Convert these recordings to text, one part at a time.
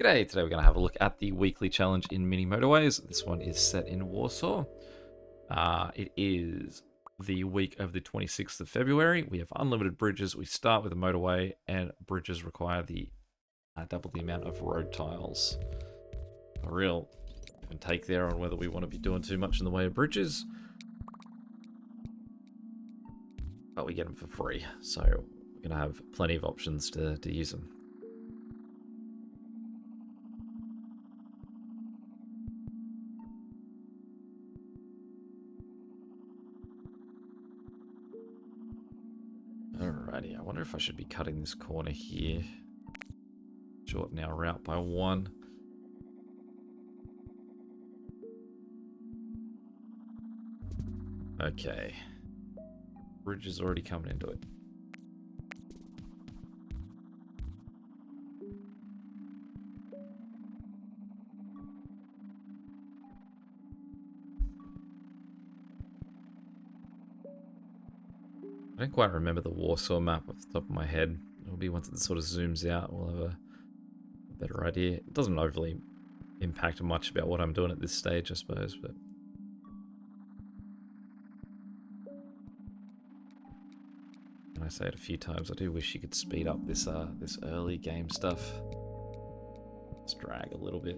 G'day, today we're going to have a look at the weekly challenge in Mini Motorways. This one is set in Warsaw. It is the week of the 26th of February. We have unlimited bridges. We start with a motorway, and bridges require the double the amount of road tiles. A real give and take there on whether we want to be doing too much in the way of bridges. But we get them for free, so we're going to have plenty of options to use them. Alrighty, I wonder if I should be cutting this corner here. Shorten our route by 1. Okay. Bridge is already coming into it. I don't quite remember the Warsaw map off the top of my head. It'll be once it sort of zooms out, we'll have a better idea. It doesn't overly impact much about what I'm doing at this stage, I suppose, but... And I say it a few times, I do wish you could speed up this this early game stuff. Let's drag a little bit.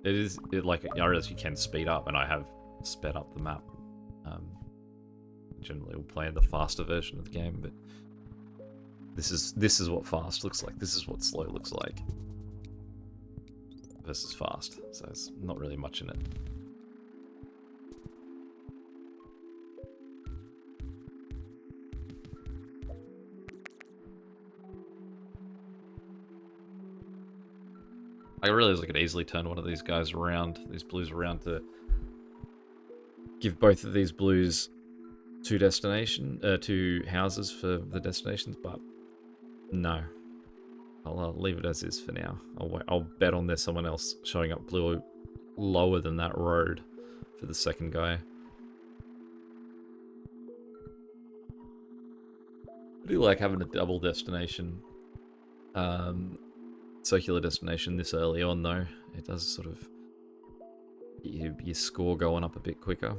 I realize you can speed up, and I have sped up the map. Generally we'll play the faster version of the game, but this is what fast looks like. This is what slow looks like versus fast, so it's not really much in it. I realize I could easily turn one of these guys around, these blues around, to give both of these blues two houses for the destinations, but no. I'll leave it as is for now. I'll bet on there's someone else showing up blue lower than that road for the second guy. I do like having a double destination, circular destination this early on though. It does sort of get your score going up a bit quicker.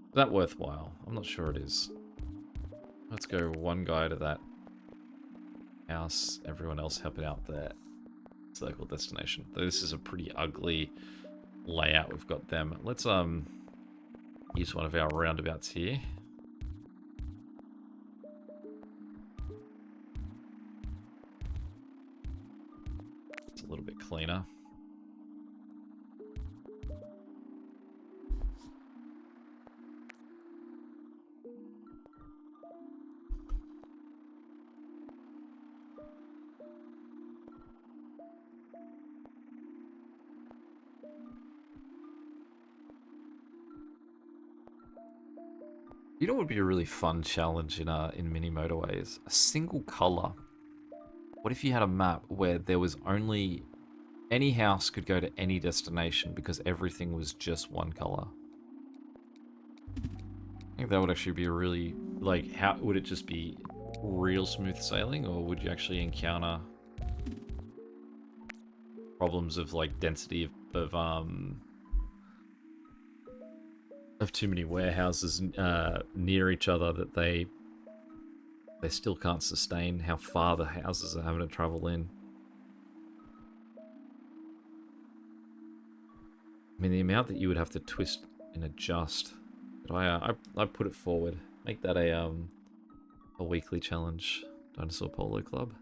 Is that worthwhile? I'm not sure it is. Let's go one guy to that house, everyone else helping out there. Circle destination. This is a pretty ugly layout we've got them. Let's use one of our roundabouts here. It's a little bit cleaner. You know what would be a really fun challenge in Mini Motorways? A single color. What if you had a map where there was only... any house could go to any destination because everything was just one color? I think that would actually be a really... like, how would it just be real smooth sailing, or would you actually encounter problems of, like, density of too many warehouses near each other that they still can't sustain how far the houses are having to travel in? I mean, the amount that you would have to twist and adjust. But I put it forward. Make that a weekly challenge. Dinosaur Polo Club.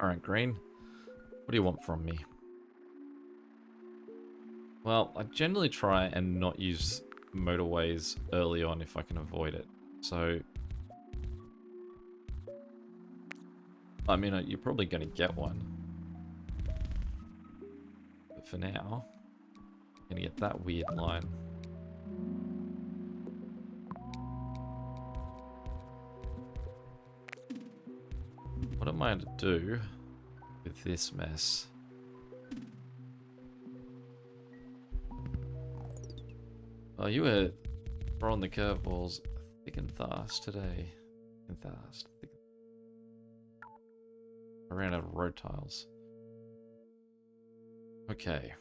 Alright, Green. What do you want from me? Well, I generally try and not use motorways early on if I can avoid it. So, I mean, you're probably going to get one. But for now, I'm gonna get that weird line. What am I to do with this mess? Oh, you were throwing the curveballs thick and fast today. Thick and fast. I ran out of road tiles. Okay.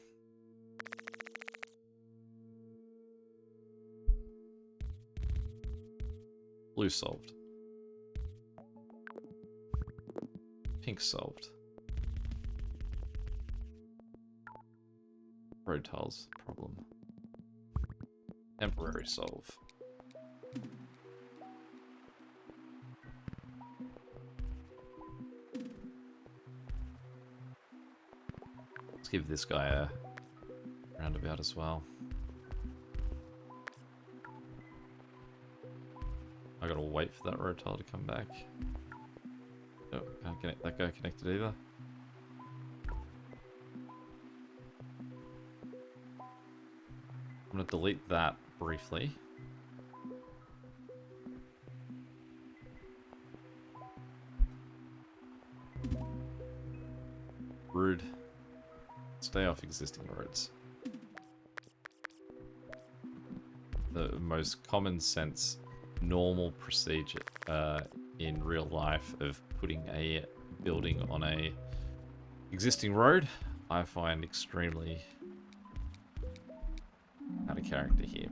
Blue solved. Pink solved. Road tiles problem. Temporary solve. Let's give this guy a roundabout as well. I gotta wait for that road tile to come back. Oh, can't connect that guy connected either. I'm gonna delete that briefly. Rude. Stay off existing roads. The most common sense, normal procedure in real life of putting a building on a existing road, I find extremely out of character here.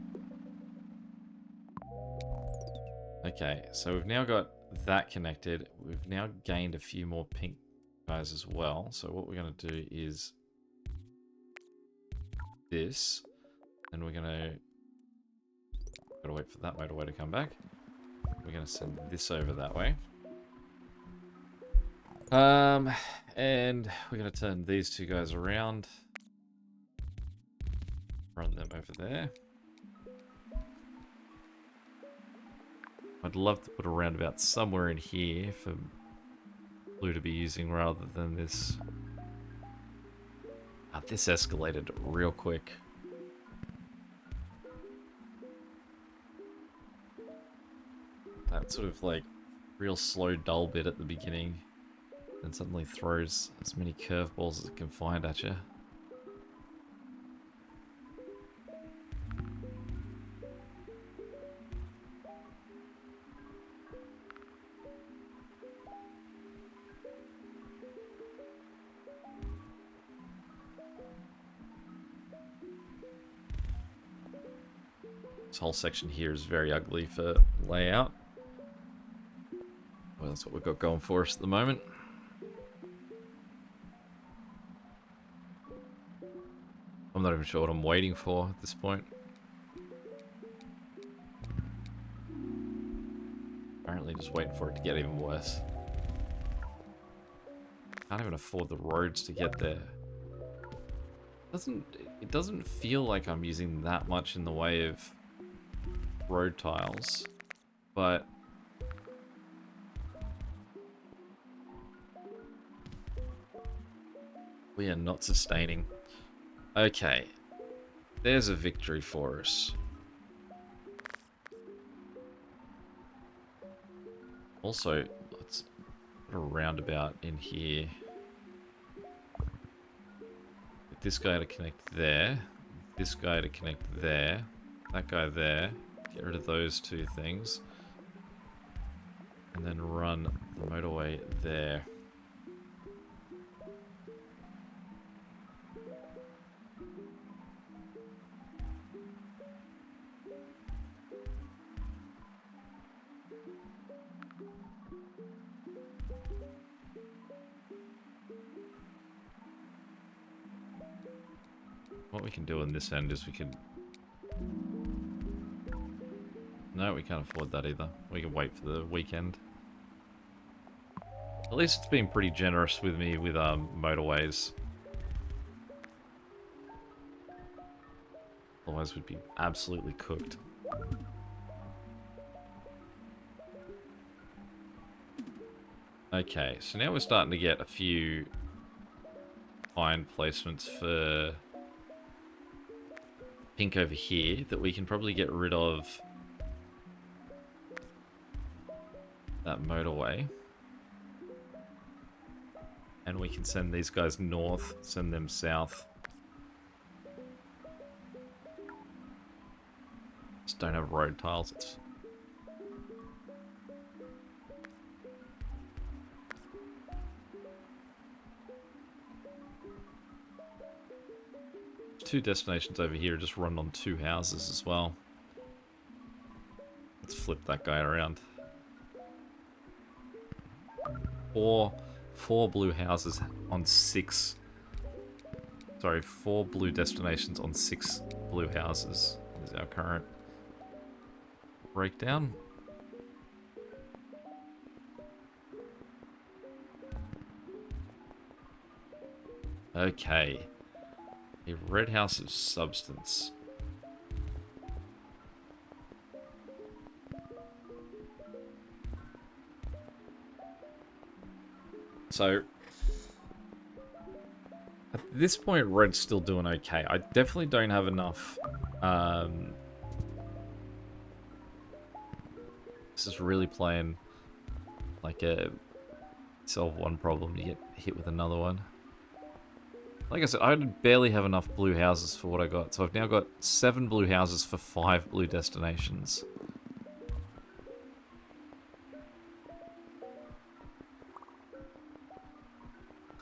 Okay, so we've now got that connected. We've now gained a few more pink guys as well. So what we're going to do is this, and we're going to gotta wait for that motorway to come back. We're going to send this over that way. And we're going to turn these two guys around. Run them over there. I'd love to put a roundabout somewhere in here for Blue to be using rather than this. This escalated real quick. That sort of like real slow dull bit at the beginning, then suddenly throws as many curveballs as it can find at you. This whole section here is very ugly for layout. Well, that's what we've got going for us at the moment. I'm not even sure what I'm waiting for at this point. Apparently just waiting for it to get even worse. Can't even afford the roads to get there. It doesn't feel like I'm using that much in the way of road tiles, but we are not sustaining. Okay, there's a victory for us. Also, let's put a roundabout in here. Get this guy to connect there, this guy to connect there, that guy there. Get rid of those two things. And then run the motorway there. What we can do on this end is we can... No, we can't afford that either. We can wait for the weekend. At least it's been pretty generous with me with motorways. Otherwise we'd be absolutely cooked. Okay, so now we're starting to get a few find placements for pink over here that we can probably get rid of that motorway. And we can send these guys north, send them south. Just don't have road tiles. It's two destinations over here just run on two houses as well. Let's flip that guy around. Four blue houses on six. Sorry, 4 blue destinations on 6 blue houses is our current breakdown. Okay. A red house of substance. So, at this point, red's still doing okay. I definitely don't have enough. This is really playing like a solve one problem, you get hit with another one. Like I said, I barely have enough blue houses for what I got. So I've now got 7 blue houses for 5 blue destinations.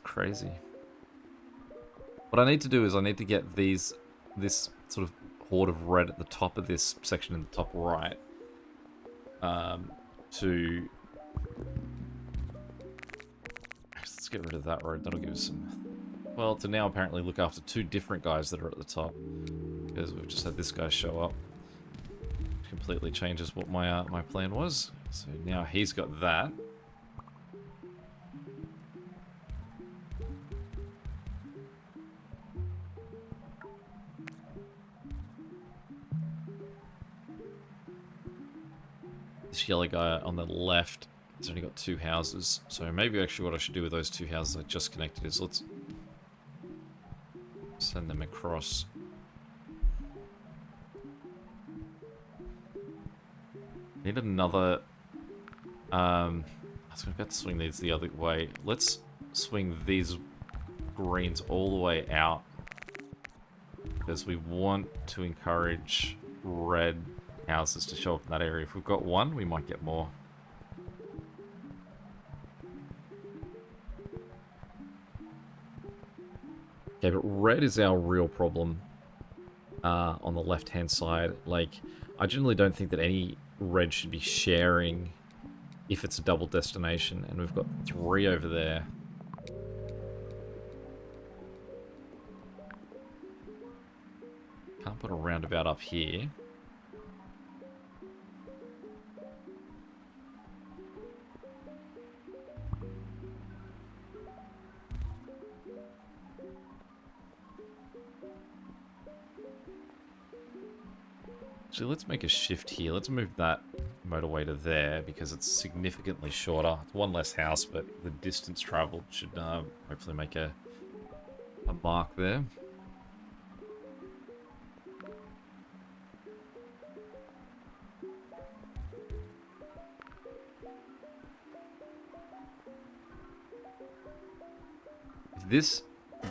Crazy. What I need to do is I need to get this sort of horde of red at the top of this section in the top right. Let's get rid of that road. That'll give us some... Well, to now apparently look after 2 different guys that are at the top. Because we've just had this guy show up. Completely changes what my my plan was. So now he's got that. This yellow guy on the left has only got 2 houses. So maybe actually what I should do with those 2 houses I just connected is let's send them across. Need another... I was about to swing these the other way. Let's swing these greens all the way out. Because we want to encourage red houses to show up in that area. If we've got 1, we might get more. Okay, but red is our real problem on the left-hand side. Like, I generally don't think that any red should be sharing if it's a double destination, and we've got 3 over there. Can't put a roundabout up here. So let's make a shift here. Let's move that motorway to there because it's significantly shorter. It's 1 less house, but the distance traveled should hopefully make a mark there. If this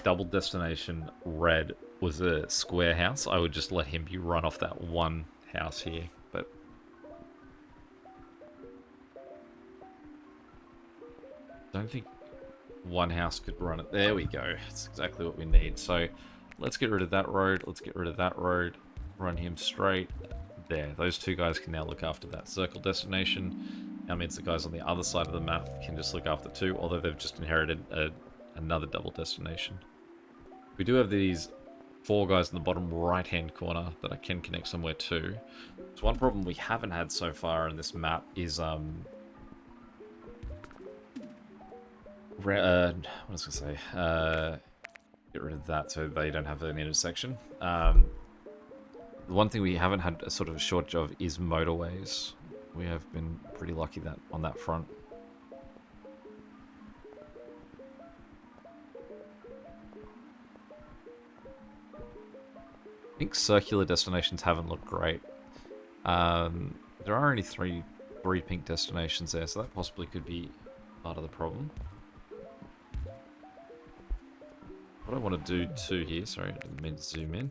double destination red was a square house, I would just let him be run off that 1 house here, but I don't think 1 house could run it. There we go. That's exactly what we need. So let's get rid of that road. Let's get rid of that road. Run him straight there. Those 2 guys can now look after that circle destination. That means the guys on the other side of the map can just look after 2, although they've just inherited another double destination. We do have these 4 guys in the bottom right-hand corner that I can connect somewhere to. So one problem we haven't had so far in this map is what was I going to say? Get rid of that so they don't have an intersection. The one thing we haven't had a sort of a shortage of is motorways. We have been pretty lucky that on that front. I think circular destinations haven't looked great. There are only three pink destinations there, so that possibly could be part of the problem. What I want to do too here, sorry, I didn't mean to zoom in,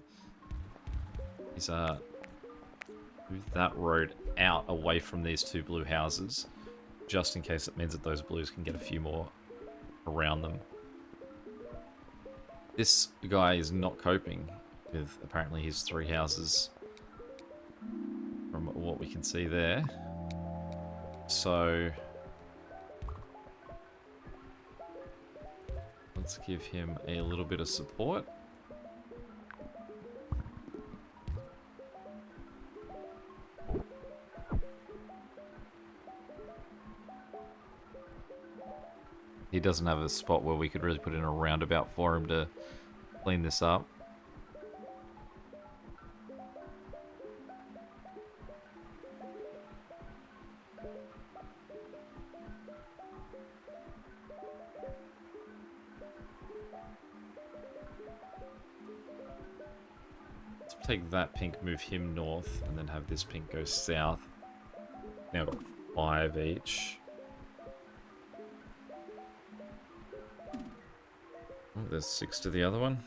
is move that road out away from these two blue houses, just in case it means that those blues can get a few more around them. This guy is not coping with apparently his three houses from what we can see there. So let's give him a little bit of support. He doesn't have a spot where we could really put in a roundabout for him to clean this up. Let's take that pink, move him north, and then have this pink go south. Now got 5 each. Oh, there's 6 to the other one.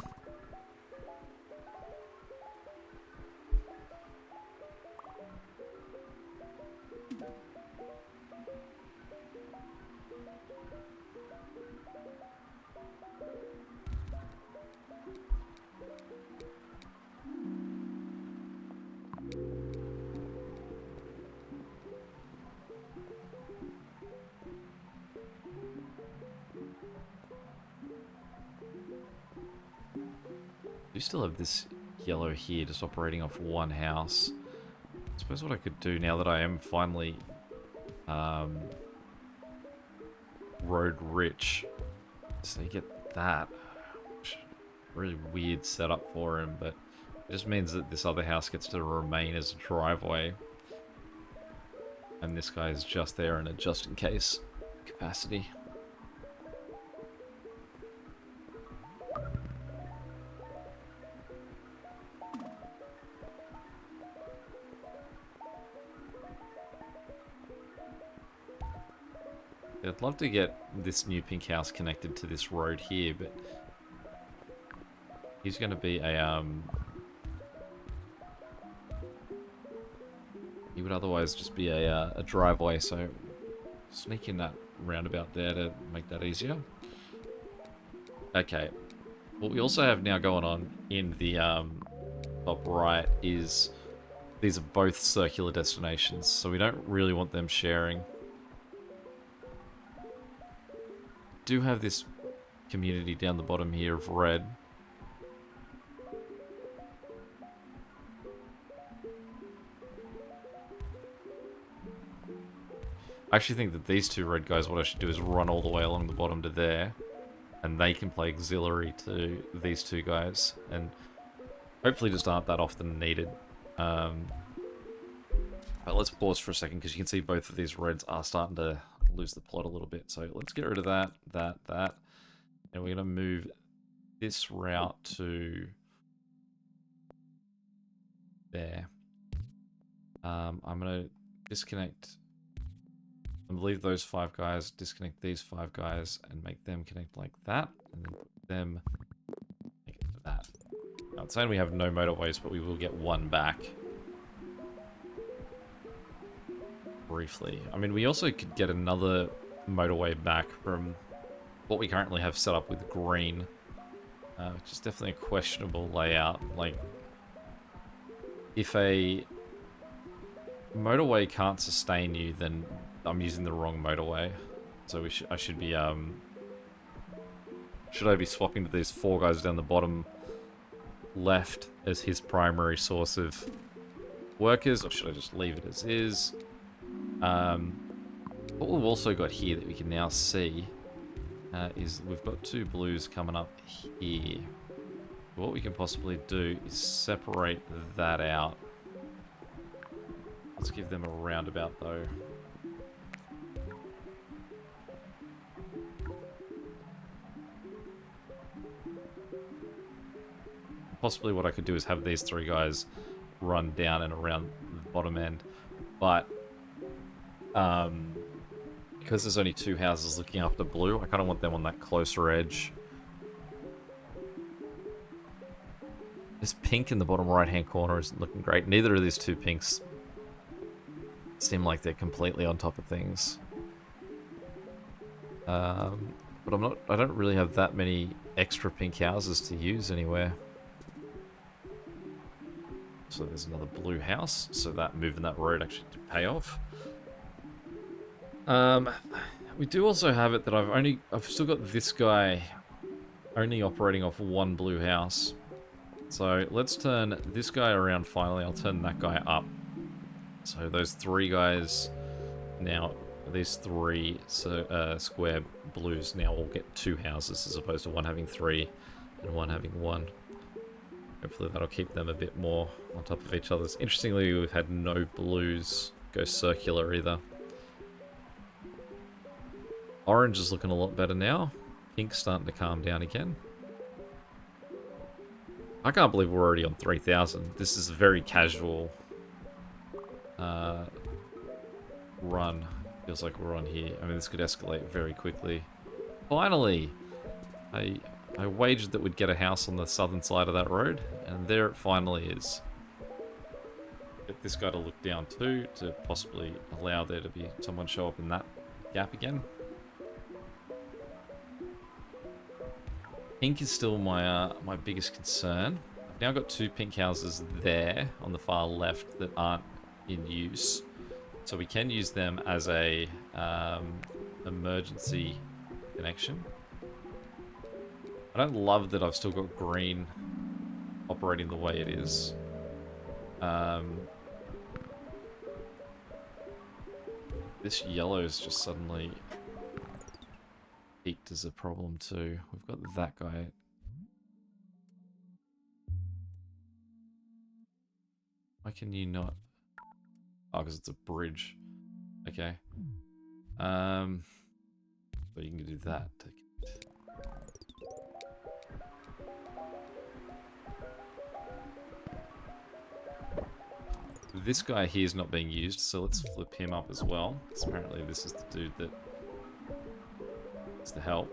We still have this yellow here just operating off one house. I suppose what I could do now that I am finally road rich, so you get that. Really weird setup for him, but it just means that this other house gets to remain as a driveway. And this guy is just there in a just in case capacity. I'd love to get this new pink house connected to this road here, but he's going to be a he would otherwise just be a driveway, so sneak in that roundabout there to make that easier. Okay, what we also have now going on in the top right is these are both circular destinations, so we don't really want them sharing. Do have this community down the bottom here of red. I actually think that these two red guys, what I should do is run all the way along the bottom to there, and they can play auxiliary to these two guys, and hopefully just aren't that often needed. But let's pause for a second, because you can see both of these reds are starting to lose the plot a little bit. So let's get rid of that, and we're going to move this route to there. I'm going to disconnect and leave those 5 guys, disconnect these 5 guys, and make them connect like that, and then put them make it to that. Now, it's saying we have no motorways, but we will get one back. Briefly. I mean, we also could get another motorway back from what we currently have set up with green, which is definitely a questionable layout. Like, if a motorway can't sustain you, then I'm using the wrong motorway. So I should be should I be swapping to these 4 guys down the bottom left as his primary source of workers, or should I just leave it as is? What we've also got here that we can now see is we've got 2 blues coming up here. What we can possibly do is separate that out. Let's give them a roundabout though. possibly what I could do is have these three guys run down and around the bottom end. But because there's only two houses looking after blue, I kind of want them on that closer edge. This pink in the bottom right-hand corner isn't looking great. Neither of these two pinks seem like they're completely on top of things. But I don't really have that many extra pink houses to use anywhere. So there's another blue house, so that moving that road actually did pay off. We do also have it that I've still got this guy only operating off one blue house. So let's turn this guy around finally. I'll turn that guy up. So those three guys now, these three square blues now will get two houses as opposed to one having three and one having one. Hopefully that'll keep them a bit more on top of each other. Interestingly, we've had no blues go circular either. Orange is looking a lot better now. Pink's starting to calm down again. I can't believe we're already on 3,000. This is a very casual run. Feels like we're on here. I mean, this could escalate very quickly. Finally! I wagered that we'd get a house on the southern side of that road, and there it finally is. Get this guy to look down too, to possibly allow there to be someone show up in that gap again. Pink is still my my biggest concern. I've now got two pink houses there on the far left that aren't in use, so we can use them as a emergency connection. I don't love that I've still got green operating the way it is. This yellow is just suddenly peaked as a problem too. We've got that guy. Why can you not? Oh, because it's a bridge. Okay. So you can do that. This guy here is not being used, so let's flip him up as well. Because apparently this is the dude that needs the help.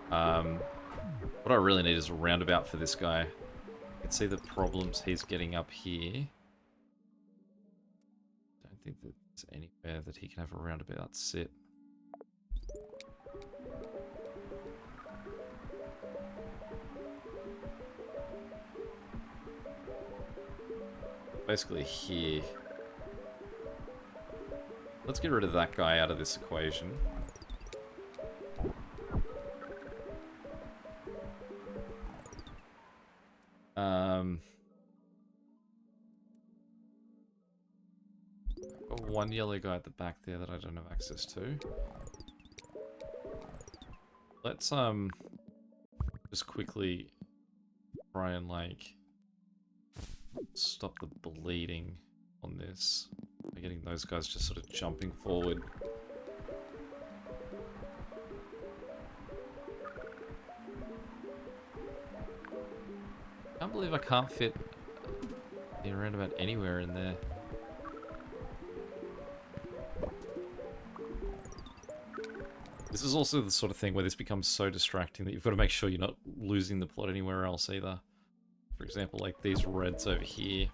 What I really need is a roundabout for this guy. You can see the problems he's getting up here. Don't think that there's anywhere that he can have a roundabout sit. Basically here. Let's get rid of that guy out of this equation. Got one yellow guy at the back there that I don't have access to. Let's just quickly try and like stop the bleeding on this by getting those guys just sort of jumping forward. I can't believe I can't fit the roundabout anywhere in there. This is also the sort of thing where this becomes so distracting that you've got to make sure you're not losing the plot anywhere else either. For example, like these reds over here.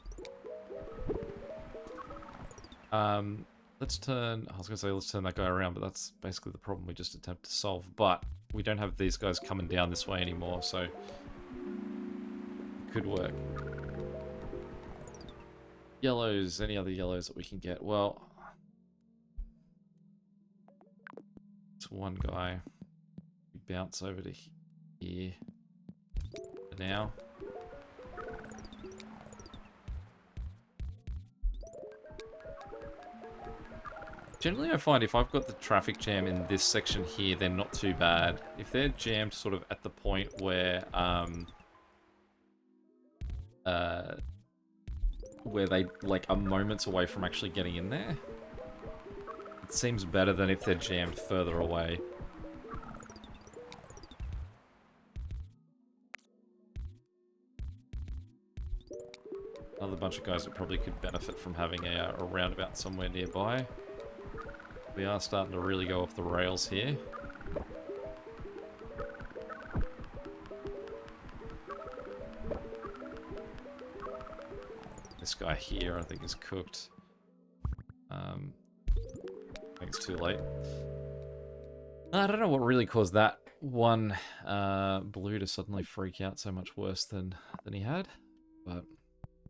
Let's turn... I was going to say let's turn that guy around, but that's basically the problem we just attempt to solve. But we don't have these guys coming down this way anymore, so it could work. Yellows, any other yellows that we can get? Well, it's one guy. We bounce over to here for now. Generally, I find if I've got the traffic jam in this section here, they're not too bad. If they're jammed sort of at the point where they like are moments away from actually getting in there, it seems better than if they're jammed further away. Another bunch of guys that probably could benefit from having a roundabout somewhere nearby. We are starting to really go off the rails here. This guy here, I think, is cooked. I think it's too late. I don't know what really caused that one blue to suddenly freak out so much worse than he had, but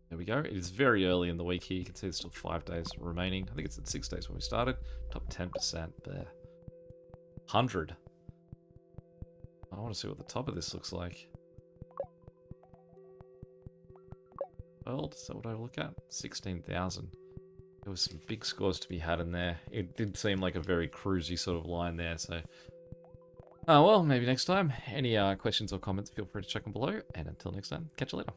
there we go. It is very early in the week here. You can see there's still 5 days remaining. I think it's at 6 days when we started. Top 10% there. 100. I want to see what the top of this looks like. World, is that what I look at? 16,000. There was some big scores to be had in there. It did seem like a very cruisy sort of line there, so... well, maybe next time. Any questions or comments, feel free to check them below. And until next time, catch you later.